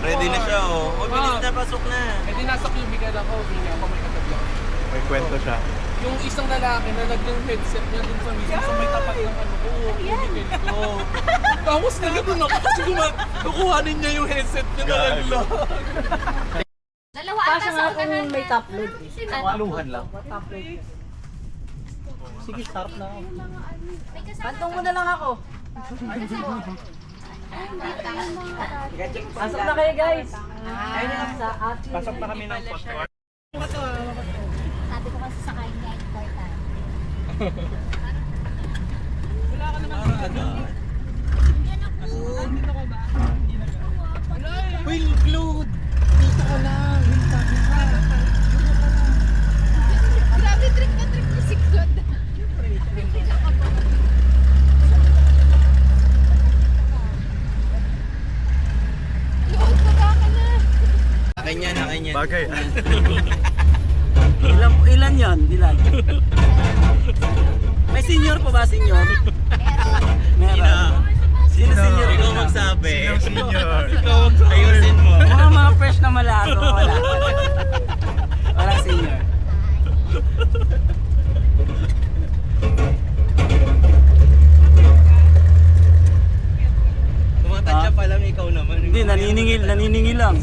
Ready na siya, oh. Oh, bilis na, pasok na. Eh di nasa cubicle ako, hindi ako may katabi ako. May kwento siya. Yung isang lalaki na yung headset niya dun sa mismo sa may tapat ng ano ko, cubicle ko. Tapos nagano'n ako kasi kukuhanin niya yung headset niya na naglag. Dalawa ata sa kung may top load. Maluhan lang. Top load. Sige, sarap na ako. Pantong mo na lang ako. Pasok na kayo guys. Ayun na lang sa atin. Pasok na kami ng spot. Sabi ko kasi sa kanya, important. Wala ka naman Will Claude! Dito ka lang! Will, sabi ka! Grabe, trick na si Claude. Claude, baba ka na. Akin yan, akin yan. Bagay. Ilan yon? Ilan? May senior pa ba, senior? Sino senior? Ikaw magsabi. Senior. Ikaw magsabi. Ayusin mo. Mga fresh na malago. Wala. Wala senior. Tumatadya pa lang, ikaw naman. Hindi, naniningil lang.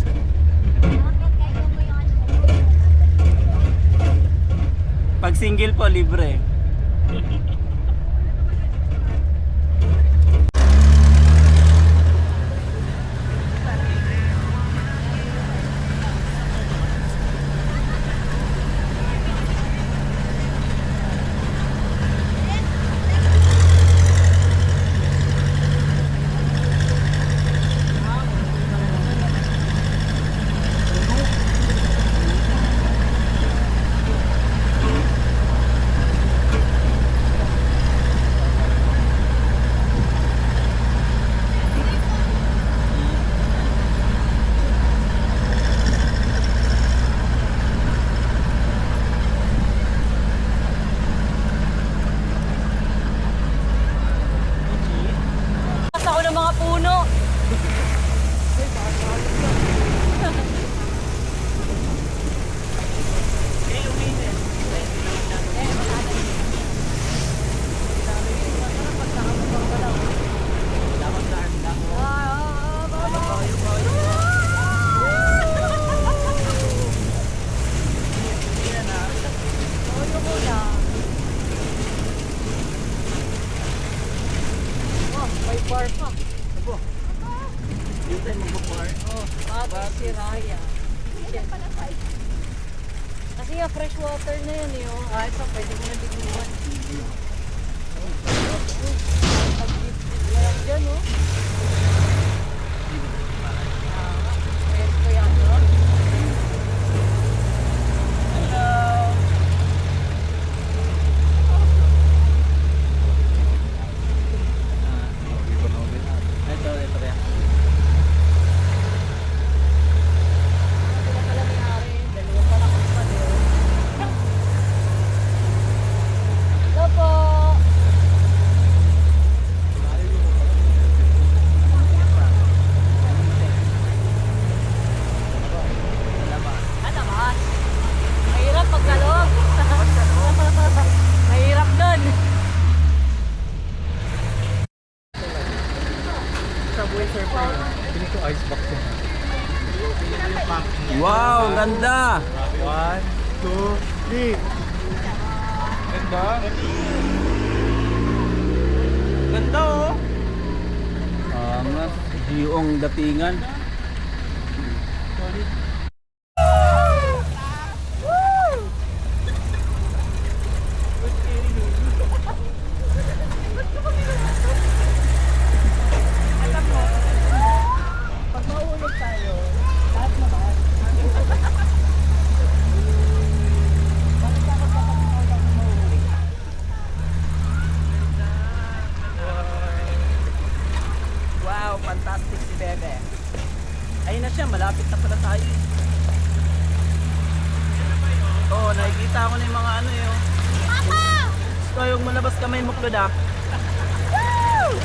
Pag single po, libre. Ako ng mga puno. May bar pa. Abo. Dito tayo mag-bar. Oh, bago si Raya. Kasi nga fresh water na yan eh. Oh. Ah, ito pwede mo na bigyan. Pag-gift dyan oh. Pwede ko yan oh. Hello. Ito yan. Sila pala may-ari. Dalawa pala kapatid. Hello po. Ano ba? Mahirap pagkalog. Mahirap dun. Subway surfer. Pili ko icebox yun. Wow, ganda. 1, 2, 3. Ganda. Ganda, oh. Angas. Giyong datingan. Pag maulog tayo, lahat na ba? Bakit ako kapag maulog? Wow, fantastic si Bebe. Ayun na siya, malapit na pala tayo. Oo, nakikita ko na yung mga ano yun. Gusto yung malabas kamay mo, Claude ah. Woo!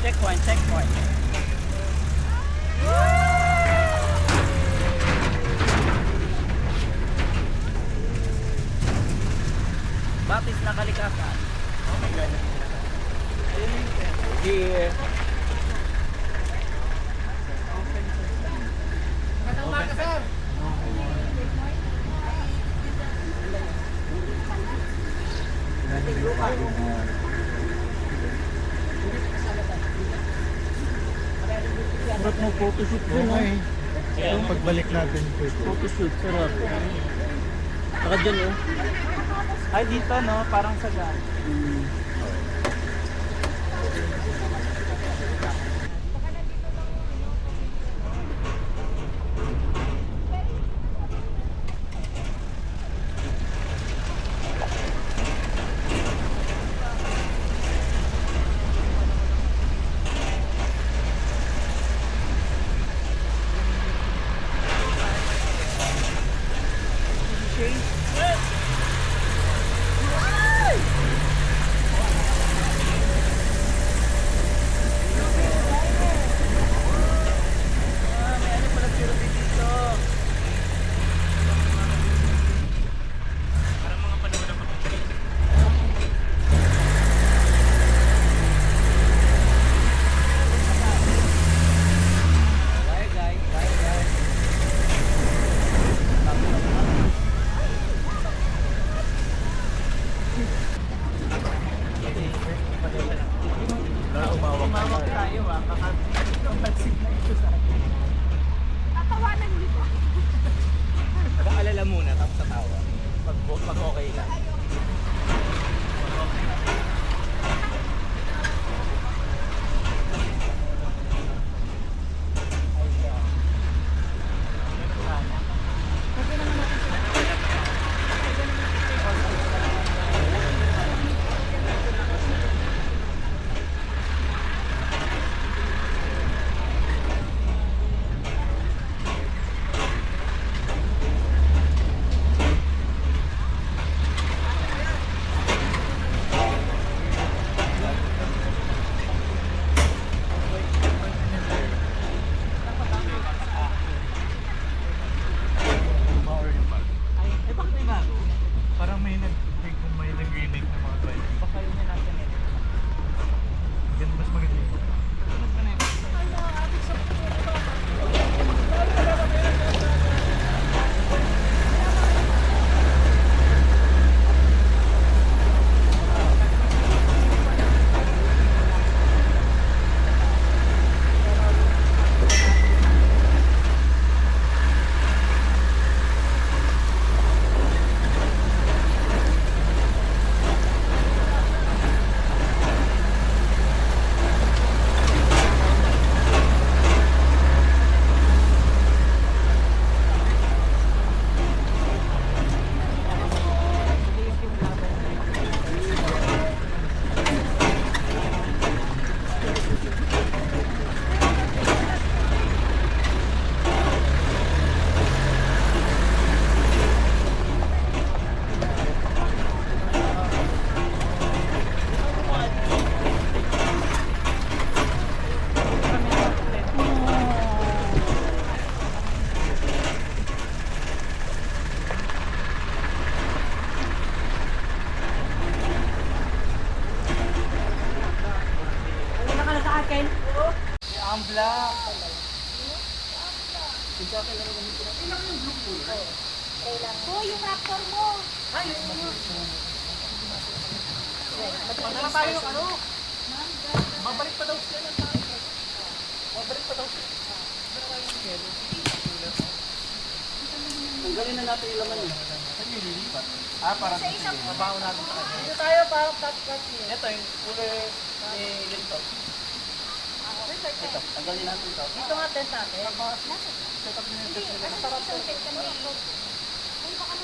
Checkpoint, checkpoint. Batis na kalikasan. Oh my God. Here. Sarap mo photoshoot dun eh. Yung pagbalik natin pwede. Photoshoot, sarap. Saka dyan oh. Ay dito no, parang saga. Umawak tayo ah, kakapagsig na ito sa atin. Tatawanan dito. Mag-aalala muna, tapos sa tawa. Pag okay lang. Eh bakit may bago? Parang may nag-remake ng mga bike. Baka yun yung nasa net. Yan mas maganda. Mas ka na yun. Ang black. Hoy, yung raptor mo. Madala tayo ng ano? Babalik pa daw siya ng tayo. Babalik pa daw siya. Tanggalin na natin yung laman niya. Saan yung lilipat? Ah, para sa isang mabaho natin sa kanya. Dito tayo para cut niya. Ito yung kulay ni Linto. Ito, tanggalin natin ito. Dito nga tent natin. Set up niyo yung tent nila. Masarap to.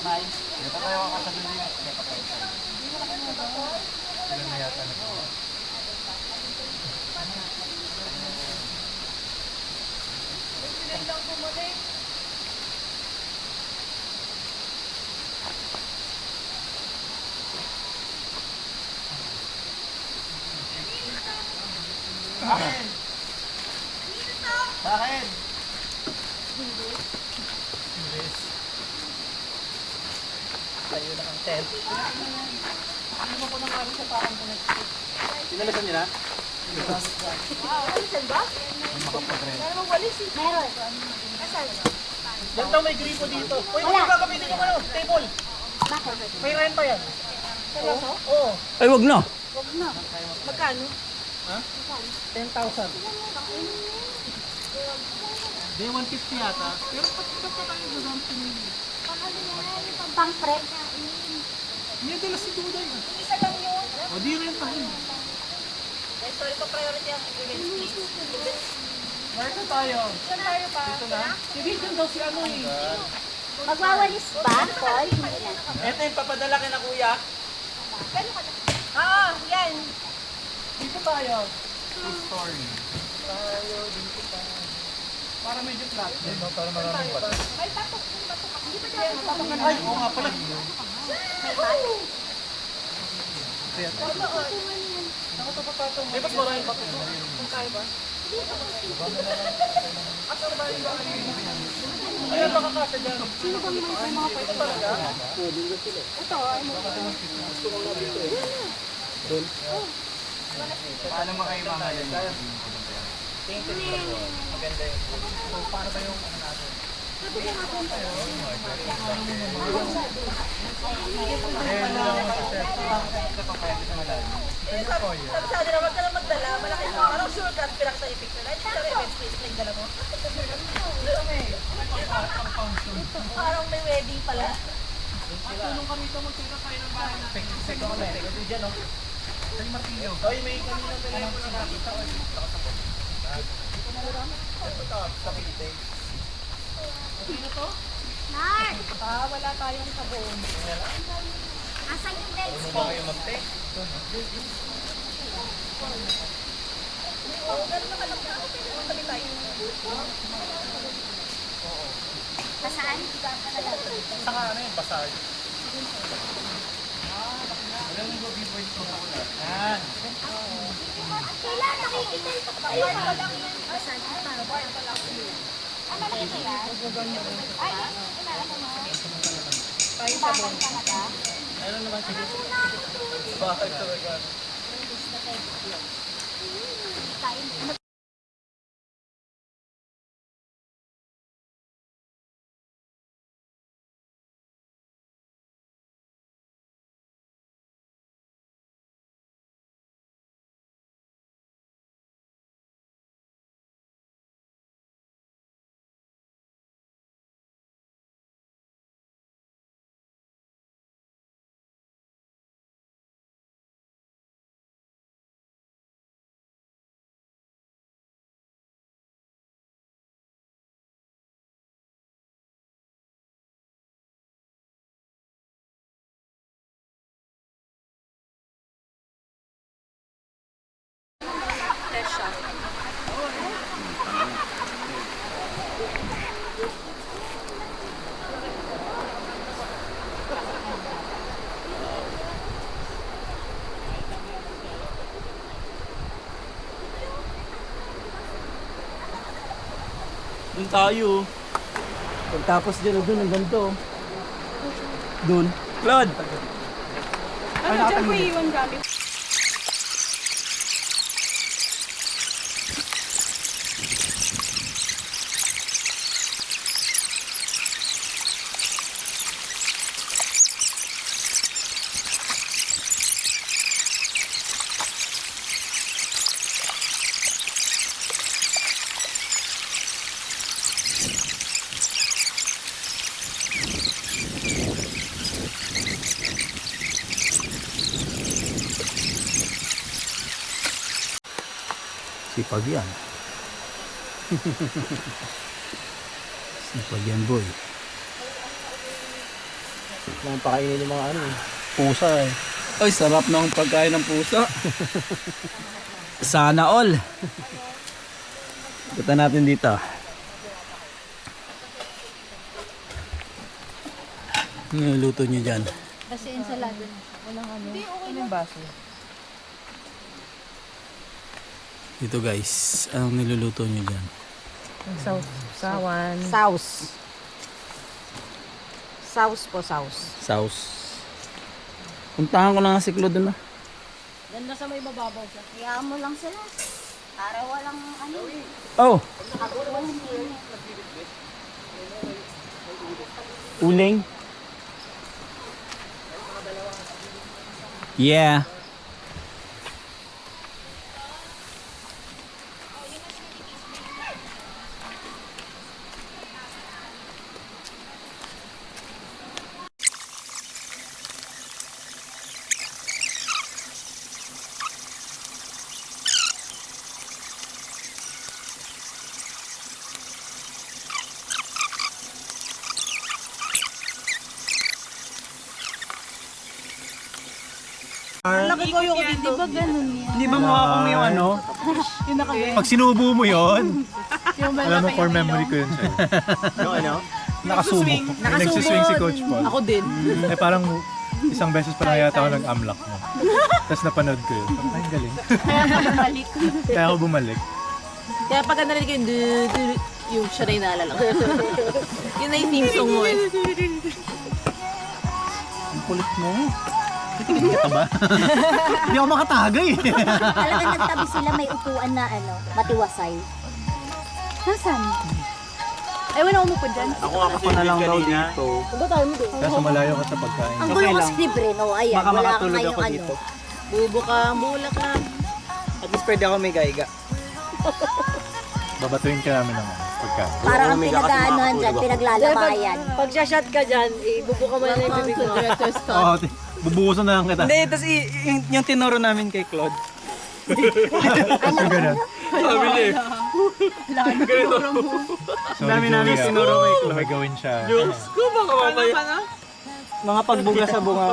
Nice. Dito tayo kakasabi niya. Ilan na yata na po. Lang bumalik. Tayo na ang tent. Ano ba po nang karin sa parang connected? Sinalasan niyo na? Alisan ba? Meron mong walis eh. Meron. Asan? Yan daw may gripo dito. Uy, Wala. huwag gagamitin yung ano, table. Bakit? May renta yan. Seryoso? Oo. Ay, wag na. Huwag na. Magkano? Ha? 10,000. Day 150 yata. Pero ba't pa tayo doon pinili? Pang ano yan? Pang prep. Hindi dala si Duday. Isa lang yun. O di rentahin. Guys, sorry pa priority ang agreements, please. Where na tayo? Saan tayo pa? Ito na? Sige, dyan daw si ano eh. Magwawalis ba, Paul? Hindi na. Ito yung papadala kay na kuya. Oo, yan. Dito tayo. Story. Tayo, dito tayo. Para medyo flat. Para maraming pa. May patok. Hindi pa tayo. Ay, oo nga pala. Ako to patong. May mas maraming pa. Kung kaya ba? Asan ba yung mga ayun, makakasa dyan. Sino bang may mga pwede talaga? Ito, ay mo. Paano mo kayo mamaya? Maganda yun. So, paano ba yung ano natin? Sabi sa akin, wag ka lang magdala. Malaki mo. Parang shortcut, pinakita yung picture. Ay, sa event space na yung dala mo. Parang may wedding pala. Tulong kami ito magkita tayo ng bahay natin. Sek ako na eh. Kasi dyan o. Sa Martillo. Oy, may kanina telepono na nakita ko. Sa Philippines. Sino to? Nar! Wala tayong sabon. Asan yung bed Ano ba space? kayo magte? Saan? Saka ano yung basag? Alam mo ba B-point ko ako na? Yan. Kailan nakikita yung pagpapayos ko lang yan. Saan? Malaki na yan? Ay, inaano mo? Bakal ka na ba? Ano naman sige? Bakit talaga? Kain. Doon tayo. Pagtapos dyan doon ang ganito. Doon. Claude! Ano dyan ko iiwan gamit? Sipag yan. Sipag yan, boy. Mga pakainin yung mga ano eh. Pusa eh. Ay, sarap ng pagkain ng pusa. Sana all. Punta natin dito. Niluluto nyo dyan. Kasi ensalada. Dito guys, anong niluluto nyo dyan? Sawan. Sauce. Sauce po, sauce. Sauce. Puntahan ko na nga si Claude doon na. Ganda sa may mababaw siya. Kaya mo lang sila. Para walang ano. Oh, Walang yun. uling. Yeah. Laki ko yung dito. Di ba ganun yan? Hindi ba mukha akong yung ano? Yung nakagay. Pag sinubo mo yon, alam mo, core memory ko yun sa'yo. Yung ano? Nakasubo. May nagsiswing si Coach Paul. Ako din. Eh parang isang beses pa lang yata ako nag-amlock mo. Tapos napanood ko yun. Ay, ang galing. Balik. Kaya ako bumalik. Kaya pag narinig ko yung yung siya na yung naalala ko. Yun na yung theme song mo eh. Ang kulit mo. Titigil ka ba? Hindi ako makatagay. Talaga nagtabi sila, may upuan na ano, matiwasay. Nasaan? Ay, wala umupo dyan. Ako na lang daw dito. Kaso malayo ka sa pagkain. Ang gulo kasi ni Breno, ayan, Baka wala kang makatulog ngayong ako ano. dito. Bubo ka, bulak ka. At least pwede ako may gaiga. Babatuin ka namin ng pagkain. Parang ang May kasi pinag-aanohan makatulog dyan, ako. pinaglalamayan. Pag shot ka dyan, ibubo ka muna yung bibig mo. Director's cut. Oo, bubuhusan na lang kita. Hindi, tapos yung tinuro namin kay Claude. So, ganun. Sabi niya eh. So, Dami ni namin Julia, sinuro kay Claude. may gawin siya. Diyos ko, baka mamaya. Mga pagbuga sa bunga.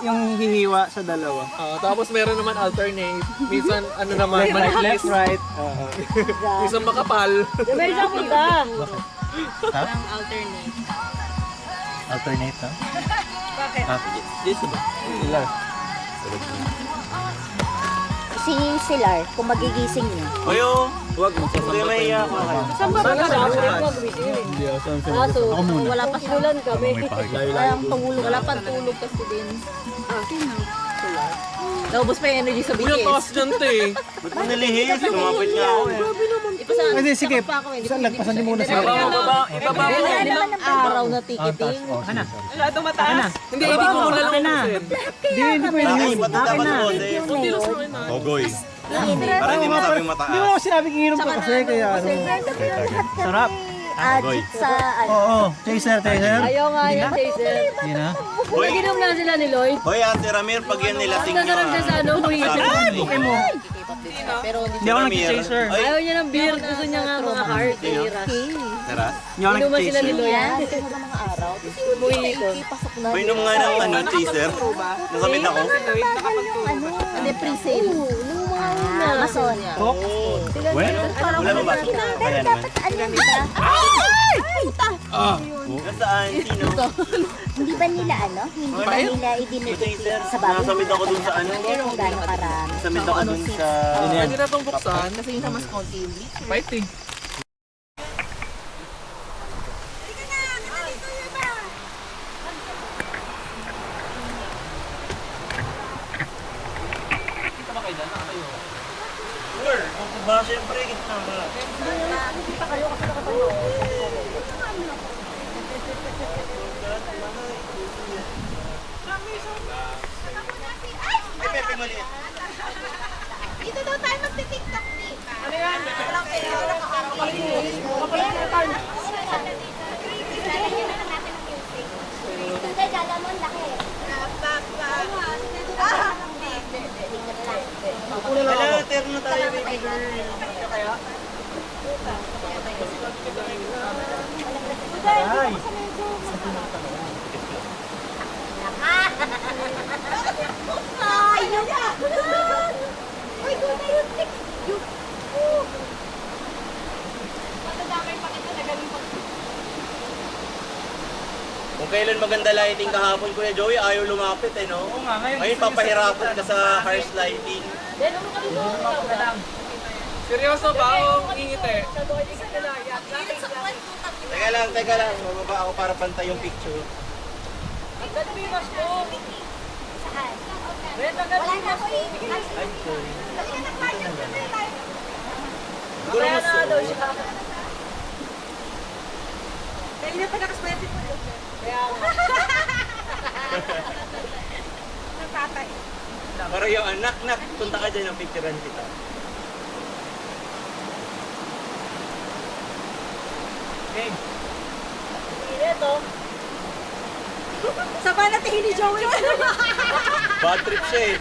yung hihiwa sa dalawa. Tapos meron naman alternate. Minsan, ano naman, manipis. Left, right. Minsan makapal. Meron siya punta. Ang alternate. Alternate, ha? Bakit? Ilan? Si Silar, kung magigising niya. Oyo, wag mo. Hindi may iyak ako. Saan ba ka sa Kaso, Ako muna. wala pa sinulan kami. May pakikita. Walang tulog. Wala pang tulog kasi din. Naubos pa yung energy sa Uy, ang BTS. taas dyan, te. Ba't mo nalihis? Lumapit nga ako eh. Ipasan. Pwede, sige. Pa ako, hindi Saan lagpasan niyo muna sa Ibaba mo. Limang araw na taas. ticketing. Oh, sige, sorry. Hindi, hindi ko muna lang ubusin. Hindi pwede yun. Ba't dapat mo? Kunti lang sa akin na. Ogoy. Iinit. Para hindi masabing Hindi mataas. mo sinabi kinginom ka kasi kaya ano. Sarap. Ajit sa ano. Oo, chaser, chaser. Ayaw nga yung chaser. Hindi na. Hoy, Naginom na sila ni Lloyd. hoy Ate Ramir, pag yan nilasing nyo Nasarap siya sa ano, huwigan. Pero hindi Hindi ako nag-chaser. Ay, Ayaw niya ng beer. Gusto niya nga mga hard. Iras. tara. Hindi ako Inuman sila ni nag-chaser. Lloyd. Yan, sa mga araw. Umuwi ko. Pasok na. Uminom nga ng ano, chaser. Nasabit ako. Ano? Hindi pre-sale. Nung mga Amazon. Well, Wala ba ba? Pero dapat ano nila? Nasaan? Sino? Hindi ba nila ano? Hindi ba nila idinidikit sa bago? Nasabit ako dun sa ano. Kung gano'ng karami. Nasabit ako dun sa... Pwede na itong buksan. Kasi yung sa mas konti yung bleach. Fighting. Sure. Kung ba, siyempre, gitna ka. Ay, Pepe, maliit. Dito daw tayo magti-tiktok ni. Kailangan terno tayo, baby girl. Ay. Ay, yun! Ay, doon na yung TikTok. Kung kailan maganda lighting kahapon, Kuya Joey, ayaw lumapit eh, no? Oo nga, ngayon. Ngayon, papahirapan ka sa harsh lighting. Seryoso ba? O ingit eh? Sabi ko, hindi ka nila. Teka lang. Mababa ako para pantay yung picture. Ang gagbiwas mo. Saan? Red, ang Wala na gagbiwas ako mo. eh. Ay, sorry. Kaya na daw siya. Kaya na pa nakaswerte po. Kaya nga. Ng tatay. Para yung anak, punta ka dyan ng picturean kita. Okay. Ito. Sama na tingin ni Joey. Bad trip siya eh.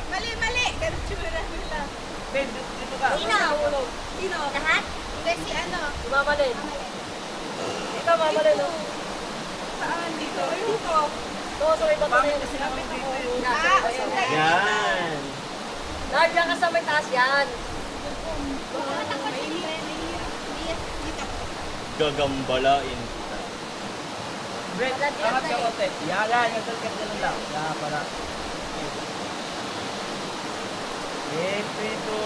Mali. Ganun tsura nila. Ben, dito ka. Sino? Sino? Lahat? Hindi si ano? Si Mama Len. Ikaw, Mama Len, no? Saan? Dito. Dito. Ito, sa may bato na yun. Yan. Nandiyan ka sa may taas yan. Gagambalain. Brett, angat ka konti. Yan, yung talkat na lang. Yan, para. Okay, prito.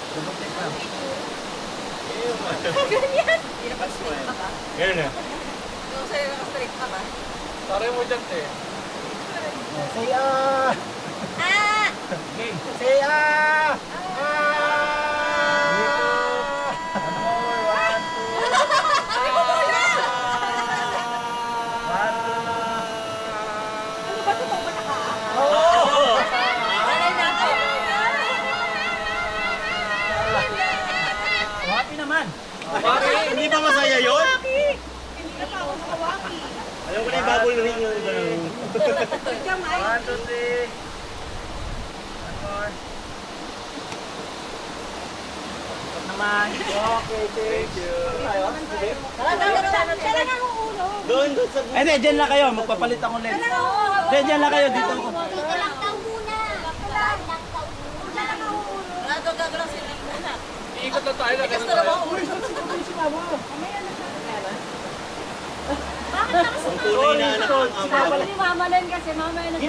Dumutik lang. Ganyan na. Yung sa'yo naka-straight ka ba? Taray mo dyan, te. Say ah! Ah! Okay. Say ah! One, two. Happy naman. Pare, hindi ba masaya yun? Alam ko na yung bubble ring yung gano'n. 1, 2, 3. One more. Stop naman. Okay, thank you. Kailan ang ulo? Doon sa Eh, hindi, dyan lang kayo. Magpapalit ako ulit. Hindi, dyan lang kayo. Dito ako. Dito lang daw muna. Wala lang daw muna. Gagawin sila muna. Iikot na tayo na Tigas ganun na tayo. naman ulo. ang tunay na anak ng ama. Mama Len kasi, mama Len.